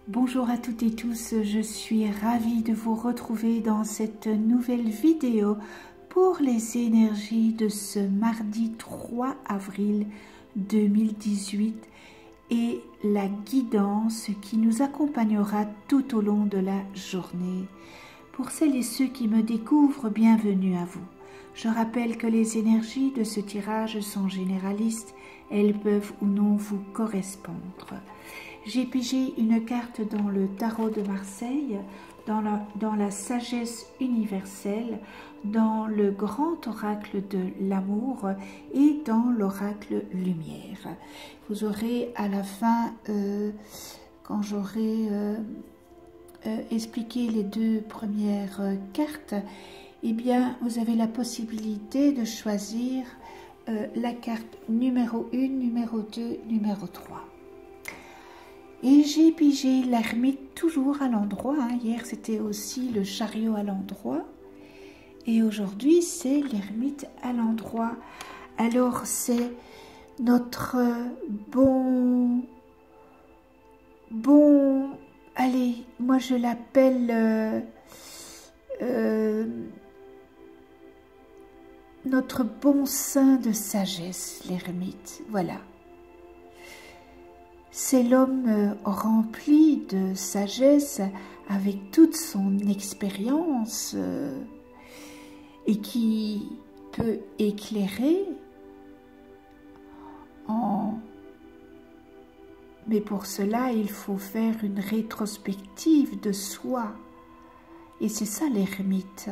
Bonjour à toutes et tous, je suis ravie de vous retrouver dans cette nouvelle vidéo pour les énergies de ce mardi 3 avril 2018 et la guidance qui nous accompagnera tout au long de la journée. Pour celles et ceux qui me découvrent, bienvenue à vous. Je rappelle que les énergies de ce tirage sont généralistes, elles peuvent ou non vous correspondre. J'ai pigé une carte dans le tarot de Marseille, dans la sagesse universelle, dans le grand oracle de l'amour et dans l'oracle lumière. Vous aurez à la fin, quand j'aurai expliqué les deux premières cartes, eh bien, vous avez la possibilité de choisir la carte numéro 1, numéro 2, numéro 3. Et j'ai pigé l'ermite toujours à l'endroit. Hier, c'était aussi le chariot à l'endroit. Et aujourd'hui, c'est l'ermite à l'endroit. Alors, c'est notre allez, moi je l'appelle notre bon sein de sagesse, l'ermite. Voilà. C'est l'homme rempli de sagesse avec toute son expérience et qui peut éclairer Mais pour cela, il faut faire une rétrospective de soi. Et c'est ça l'ermite.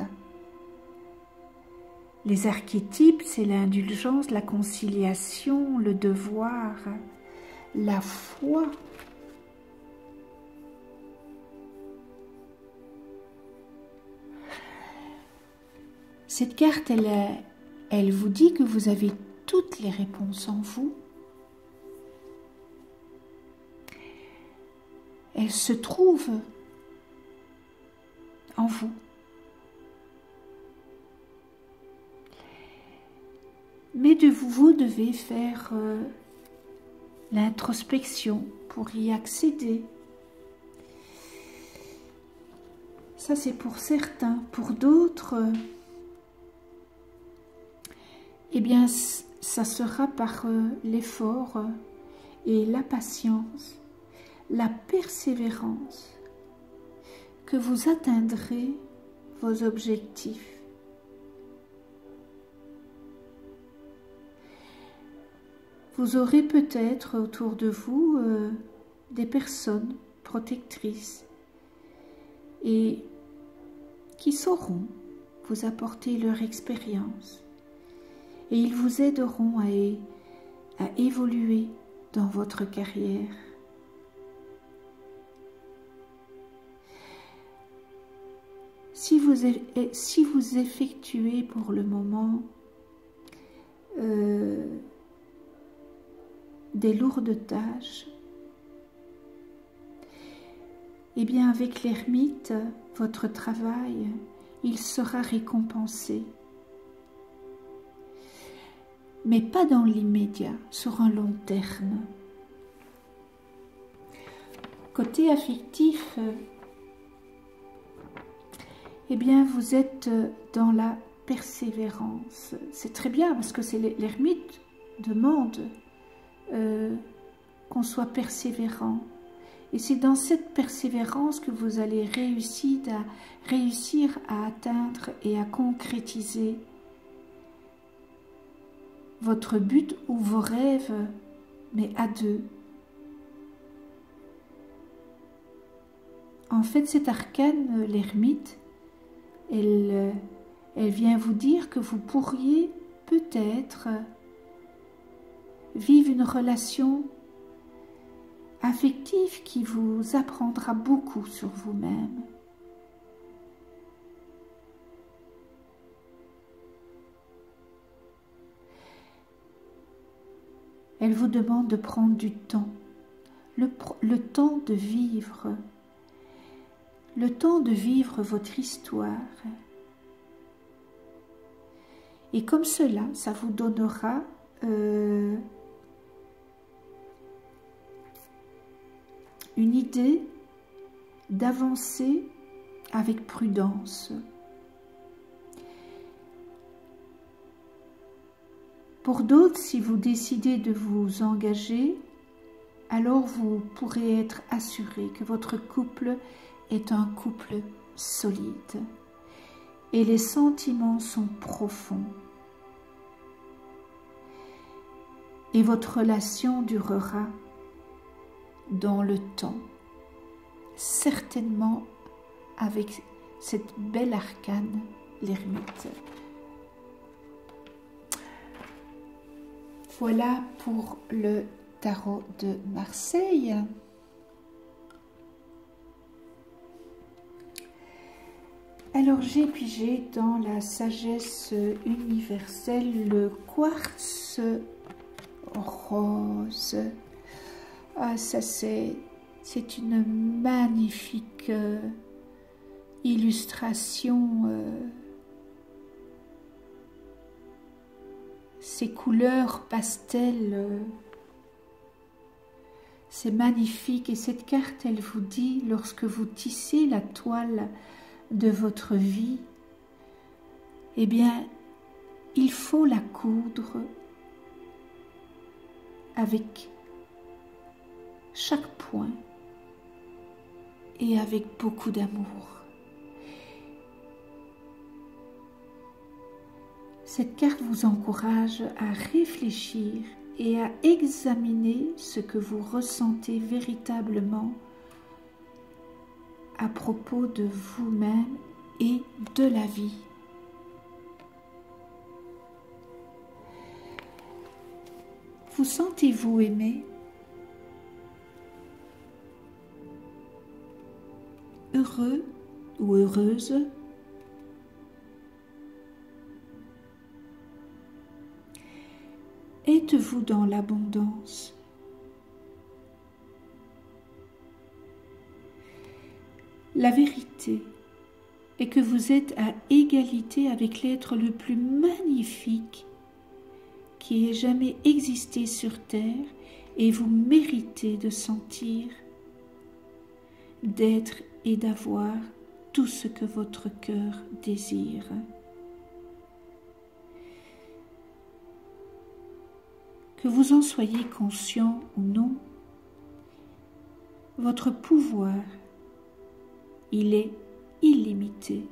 Les archétypes, c'est l'indulgence, la conciliation, le devoir, la foi. Cette carte, elle vous dit que vous avez toutes les réponses en vous. Elle se trouve en vous. Mais vous devez faire l'introspection pour y accéder. Ça, c'est pour certains. Pour d'autres, eh bien, ça sera par l'effort et la patience, la persévérance, que vous atteindrez vos objectifs. Vous aurez peut-être autour de vous des personnes protectrices et qui sauront vous apporter leur expérience et ils vous aideront à évoluer dans votre carrière. Si vous effectuez pour le moment des lourdes tâches, eh bien avec l'ermite, votre travail, il sera récompensé. Mais pas dans l'immédiat, sur un long terme. Côté affectif, eh bien vous êtes dans la persévérance. C'est très bien parce que l'ermite demande qu'on soit persévérant. Et c'est dans cette persévérance que vous allez réussir à atteindre et à concrétiser votre but ou vos rêves, mais à deux. En fait, cet arcane, l'ermite, elle vient vous dire que vous pourriez peut-être vivre une relation affective qui vous apprendra beaucoup sur vous-même. Elle vous demande de prendre du temps, le temps de vivre votre histoire. Et comme cela, ça vous donnera une idée d'avancer avec prudence. Pour d'autres, si vous décidez de vous engager, alors vous pourrez être assuré que votre couple est un couple solide et les sentiments sont profonds. Et votre relation durera dans le temps, certainement avec cette belle arcane, l'ermite. Voilà pour le tarot de Marseille. Alors j'ai pigé dans la sagesse universelle le quartz rose. Ah, ça c'est une magnifique illustration. Ces couleurs pastel, c'est magnifique. Et cette carte, elle vous dit, lorsque vous tissez la toile de votre vie, eh bien, il faut la coudre avec chaque point et avec beaucoup d'amour. Cette carte vous encourage à réfléchir et à examiner ce que vous ressentez véritablement à propos de vous-même et de la vie. Vous sentez-vous aimé? Heureux ou heureuse? Êtes-vous dans l'abondance? La vérité est que vous êtes à égalité avec l'être le plus magnifique qui ait jamais existé sur terre et vous méritez de sentir, d'être et d'avoir tout ce que votre cœur désire. Que vous en soyez conscient ou non, votre pouvoir, il est illimité.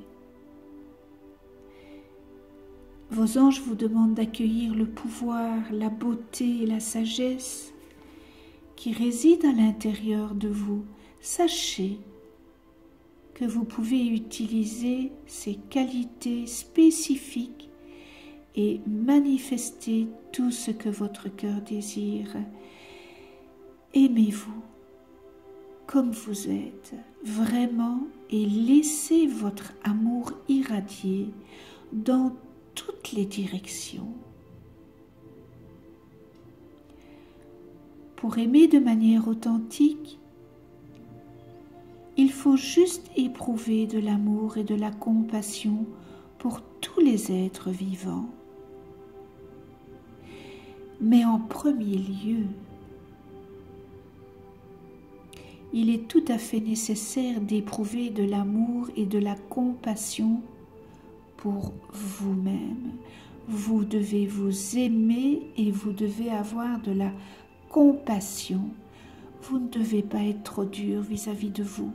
Vos anges vous demandent d'accueillir le pouvoir, la beauté et la sagesse qui résident à l'intérieur de vous. Sachez que vous pouvez utiliser ces qualités spécifiques et manifester tout ce que votre cœur désire. Aimez-vous comme vous êtes, vraiment, et laissez votre amour irradier dans toutes les directions. Pour aimer de manière authentique, il faut juste éprouver de l'amour et de la compassion pour tous les êtres vivants. Mais en premier lieu, il est tout à fait nécessaire d'éprouver de l'amour et de la compassion pour vous-même. Vous devez vous aimer et vous devez avoir de la compassion. Vous ne devez pas être trop dur vis-à-vis de vous.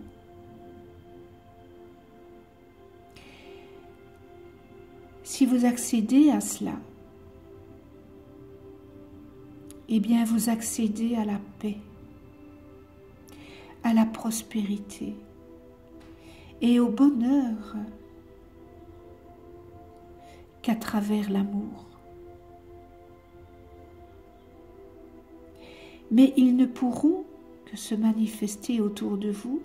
Si vous accédez à cela, eh bien vous accédez à la paix, à la prospérité et au bonheur qu'à travers l'amour. Mais ils ne pourront que se manifester autour de vous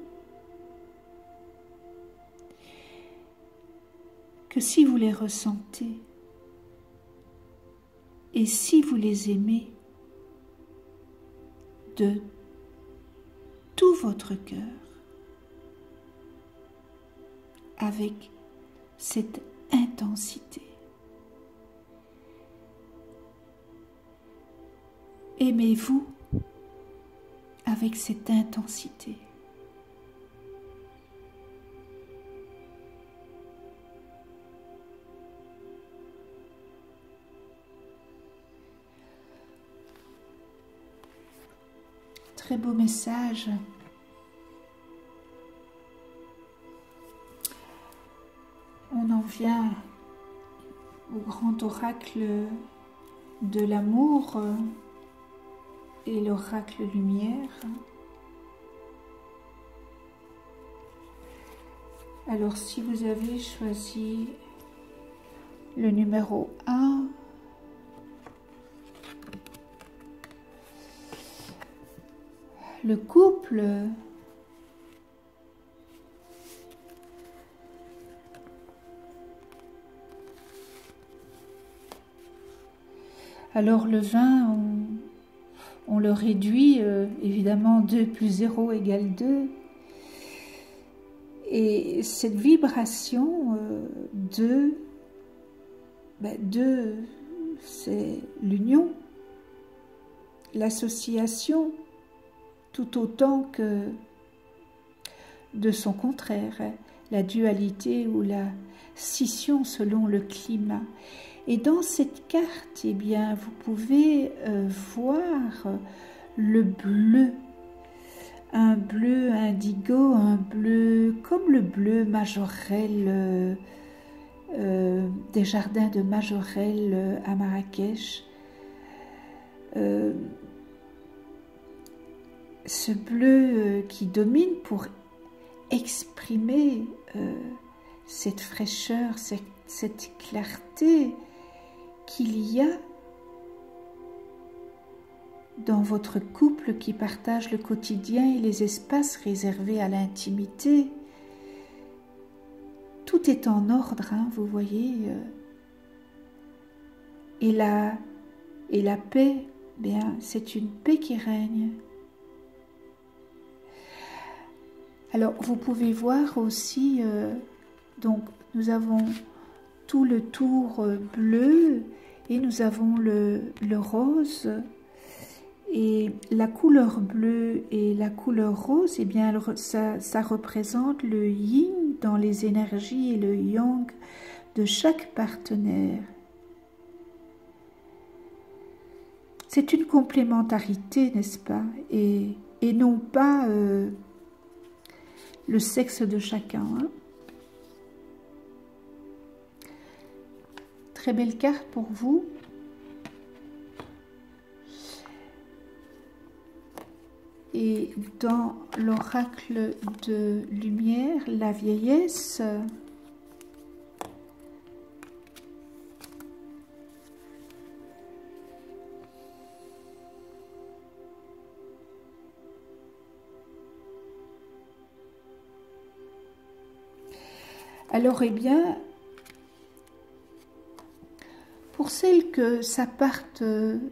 que si vous les ressentez et si vous les aimez de tout votre cœur, avec cette intensité. Aimez-vous avec cette intensité. très beau message. On en vient au grand oracle de l'amour et l'oracle lumière. Alors si vous avez choisi le numéro 1, le couple, alors le 20, on le réduit, évidemment 2 plus 0 égale 2. Et cette vibration 2, c'est l'union, l'association, tout autant que de son contraire, la dualité ou la scission selon le climat. Et dans cette carte, eh bien, vous pouvez voir le bleu, un bleu indigo, un bleu comme le bleu Majorelle des jardins de Majorelle à Marrakech. Ce bleu qui domine pour exprimer cette fraîcheur, cette clarté qu'il y a dans votre couple qui partage le quotidien et les espaces réservés à l'intimité. Tout est en ordre, hein, vous voyez. Et la paix, bien, c'est une paix qui règne. Alors, vous pouvez voir aussi, donc, nous avons tout le tour bleu et nous avons le rose. Et la couleur bleue et la couleur rose, eh bien, ça représente le yin dans les énergies et le yang de chaque partenaire. C'est une complémentarité, n'est-ce pas? Et non pas le sexe de chacun. Hein? Très belle carte pour vous. Et dans l'oracle de lumière, la vieillesse, alors eh bien, pour celles que ça parte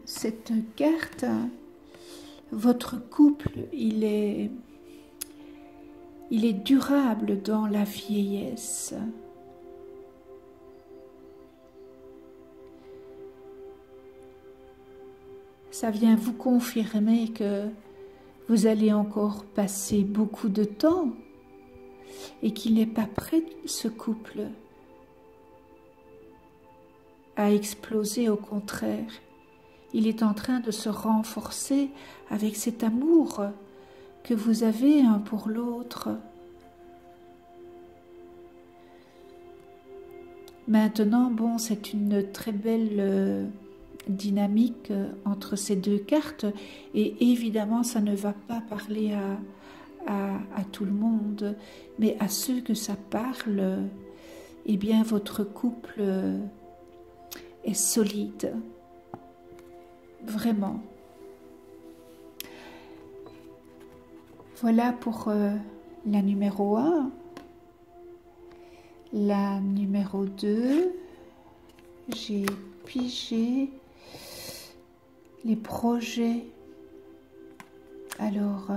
cette carte, votre couple, il est durable dans la vieillesse. Ça vient vous confirmer que vous allez encore passer beaucoup de temps et qu'il n'est pas prêt, ce couple, à exploser, au contraire. Il est en train de se renforcer avec cet amour que vous avez un pour l'autre. Maintenant, bon, c'est une très belle dynamique entre ces deux cartes et évidemment, ça ne va pas parler à tout le monde, mais à ceux que ça parle, eh bien, votre couple est solide. Vraiment. Voilà pour la numéro 1. La numéro 2, j'ai pigé les projets. Alors,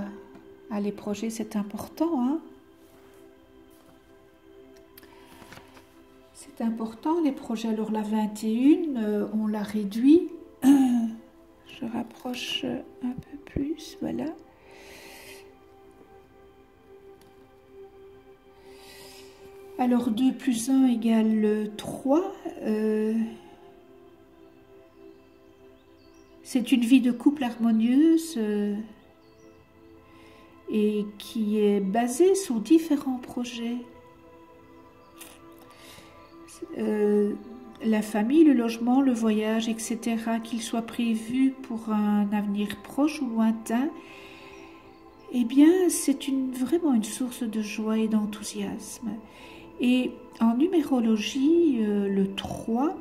les projets, c'est important, hein? C'est important, les projets. Alors, la 21, on l'a réduit. Je rapproche un peu plus, voilà. Alors 2 plus 1 égale 3. C'est une vie de couple harmonieuse et qui est basé sur différents projets. La famille, le logement, le voyage, etc., qu'ils soient prévus pour un avenir proche ou lointain, eh bien, c'est vraiment une source de joie et d'enthousiasme. Et en numérologie, le 3,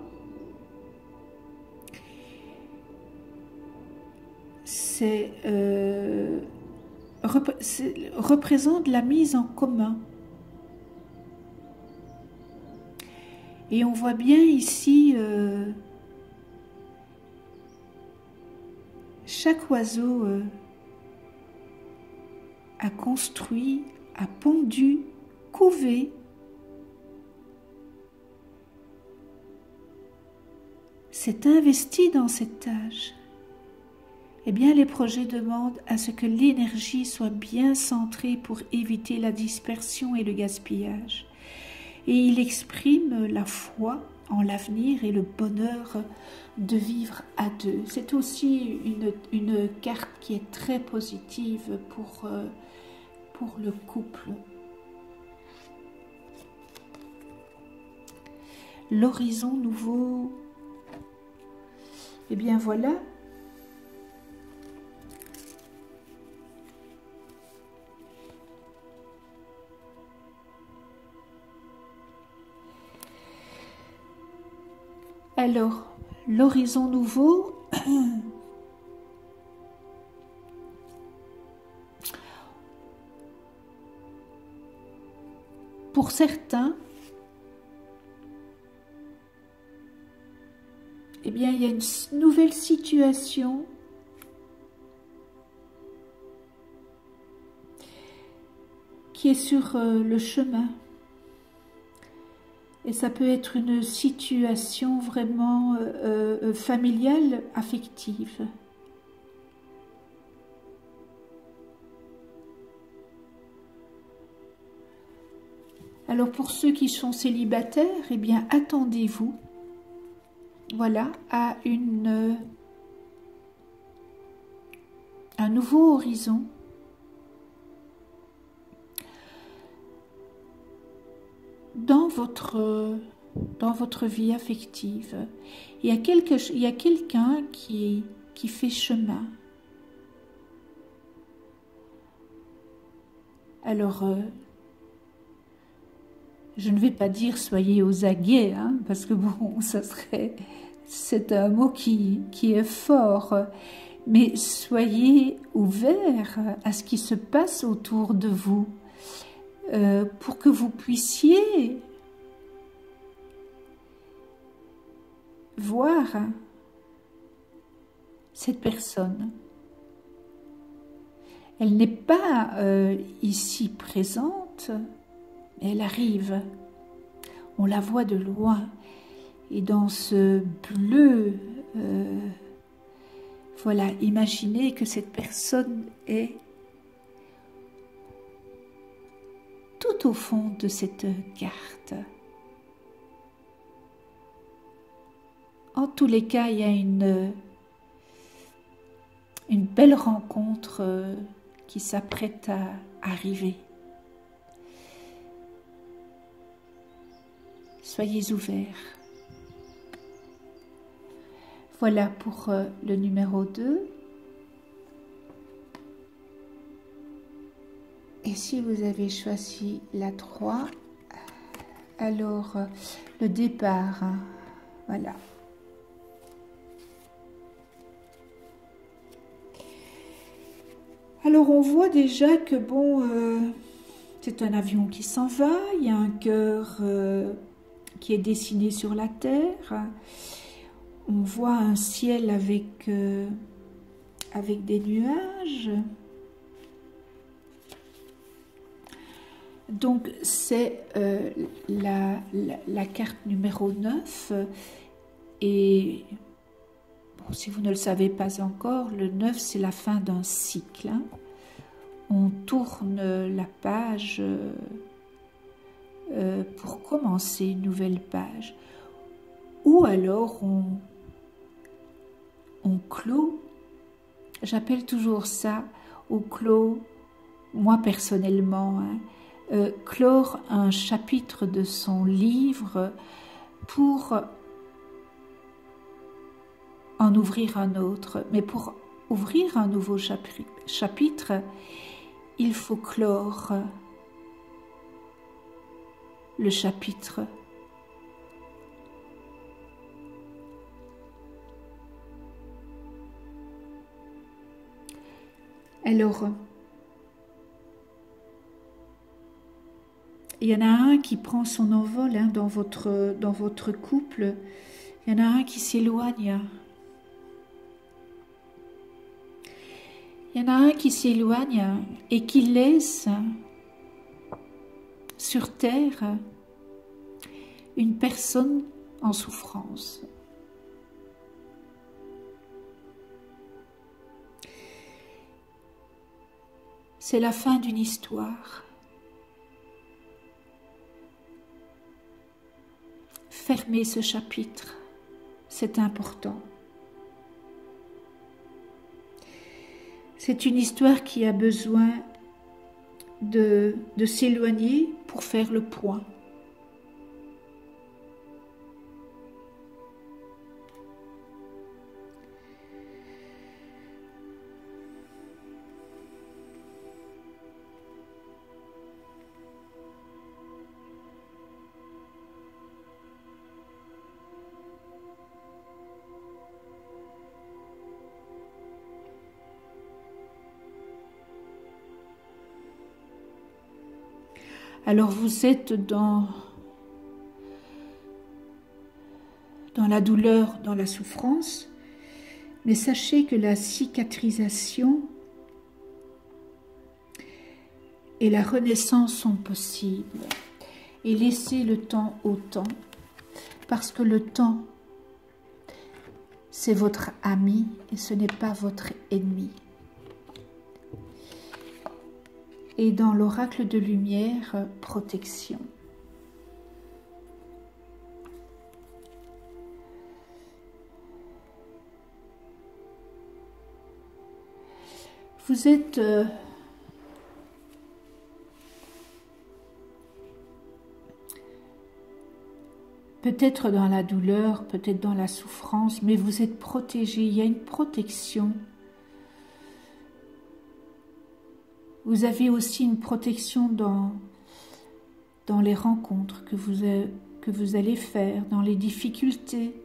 représente la mise en commun. Et on voit bien ici chaque oiseau a construit, a pondu, couvé, s'est investi dans cette tâche. Eh bien, les projets demandent à ce que l'énergie soit bien centrée pour éviter la dispersion et le gaspillage. Et il exprime la foi en l'avenir et le bonheur de vivre à deux. C'est aussi une carte qui est très positive pour le couple. L'horizon nouveau. Eh bien voilà. Alors, l'horizon nouveau, pour certains, eh bien, il y a une nouvelle situation qui est sur le chemin. Et ça peut être une situation vraiment familiale, affective. Alors pour ceux qui sont célibataires, eh bien attendez-vous, voilà, à un nouveau horizon. Dans votre vie affective, il y a quelqu'un qui fait chemin. Alors, je ne vais pas dire soyez aux aguets, hein, parce que bon, c'est un mot qui est fort, mais soyez ouverts à ce qui se passe autour de vous. Pour que vous puissiez voir cette personne. Elle n'est pas ici présente, mais elle arrive. On la voit de loin. Et dans ce bleu, voilà, imaginez que cette personne est tout au fond de cette carte. En tous les cas, il y a une belle rencontre qui s'apprête à arriver. Soyez ouverts. Voilà pour le numéro 2. Et si vous avez choisi la 3, alors le départ, hein, voilà. Alors on voit déjà que bon, c'est un avion qui s'en va, il y a un cœur qui est dessiné sur la terre, on voit un ciel avec des nuages. Donc c'est la carte numéro 9 et bon, si vous ne le savez pas encore, le 9 c'est la fin d'un cycle. Hein. On tourne la page pour commencer une nouvelle page. Ou alors on clôt, j'appelle toujours ça, on clôt moi personnellement, clore un chapitre de son livre pour en ouvrir un autre. Mais pour ouvrir un nouveau chapitre, il faut clore le chapitre. Alors, il y en a un qui prend son envol dans votre couple, il y en a un qui s'éloigne. Il y en a un qui s'éloigne et qui laisse sur terre une personne en souffrance. C'est la fin d'une histoire. Fermez ce chapitre, c'est important. C'est une histoire qui a besoin de s'éloigner pour faire le point. Alors vous êtes dans la douleur, dans la souffrance, mais sachez que la cicatrisation et la renaissance sont possibles. Et laissez le temps au temps, parce que le temps, c'est votre ami et ce n'est pas votre ennemi. Et dans l'oracle de lumière, protection. Vous êtes peut-être dans la douleur, peut-être dans la souffrance, mais vous êtes protégé, il y a une protection. Vous avez aussi une protection dans les rencontres que vous allez faire, dans les difficultés.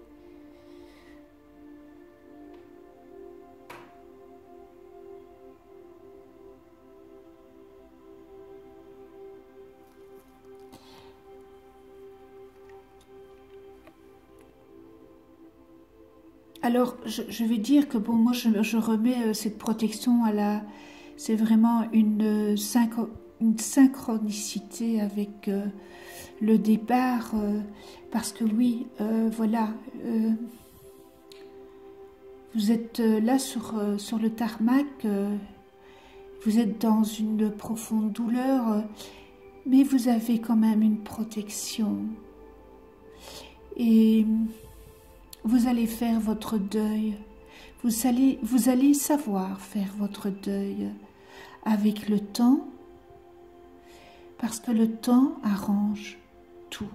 Alors, je vais dire que bon, moi, je remets cette protection à la... C'est vraiment une synchronicité avec le départ, parce que oui, voilà, vous êtes là sur le tarmac, vous êtes dans une profonde douleur, mais vous avez quand même une protection. Et vous allez faire votre deuil. Vous allez savoir faire votre deuil avec le temps, parce que le temps arrange tout.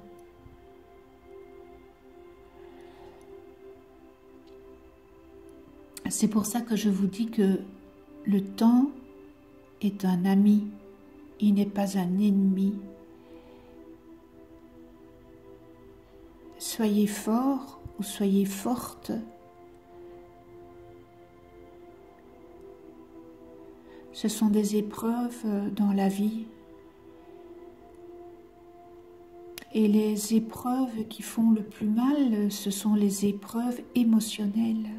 C'est pour ça que je vous dis que le temps est un ami, il n'est pas un ennemi. Soyez fort ou soyez forte. Ce sont des épreuves dans la vie. Et les épreuves qui font le plus mal, ce sont les épreuves émotionnelles.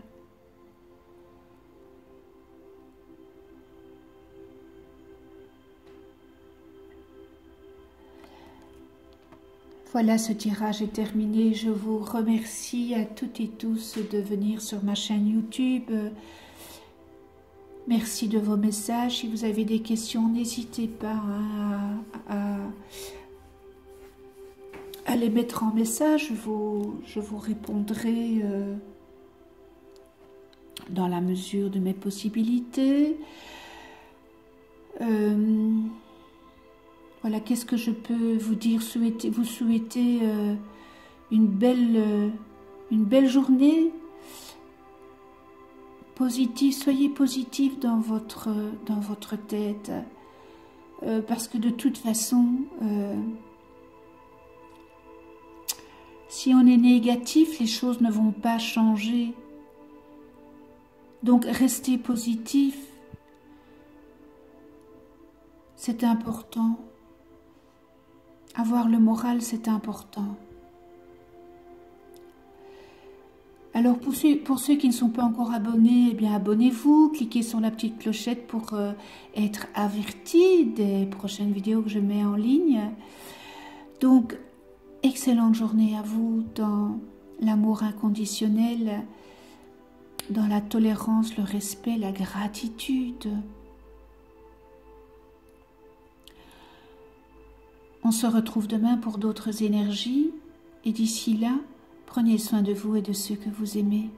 Voilà, ce tirage est terminé. Je vous remercie à toutes et tous de venir sur ma chaîne YouTube. Merci de vos messages. Si vous avez des questions, n'hésitez pas à les mettre en message. Je vous répondrai dans la mesure de mes possibilités. Voilà, qu'est-ce que je peux vous dire? Vous souhaitez une belle journée positive. Soyez positif dans votre tête, parce que de toute façon, si on est négatif, les choses ne vont pas changer. Donc, restez positif. C'est important. Avoir le moral, c'est important. Alors, pour ceux qui ne sont pas encore abonnés, eh bien, abonnez-vous. Cliquez sur la petite clochette pour être avertis des prochaines vidéos que je mets en ligne. Donc, excellente journée à vous dans l'amour inconditionnel, dans la tolérance, le respect, la gratitude. On se retrouve demain pour d'autres énergies et d'ici là, prenez soin de vous et de ceux que vous aimez.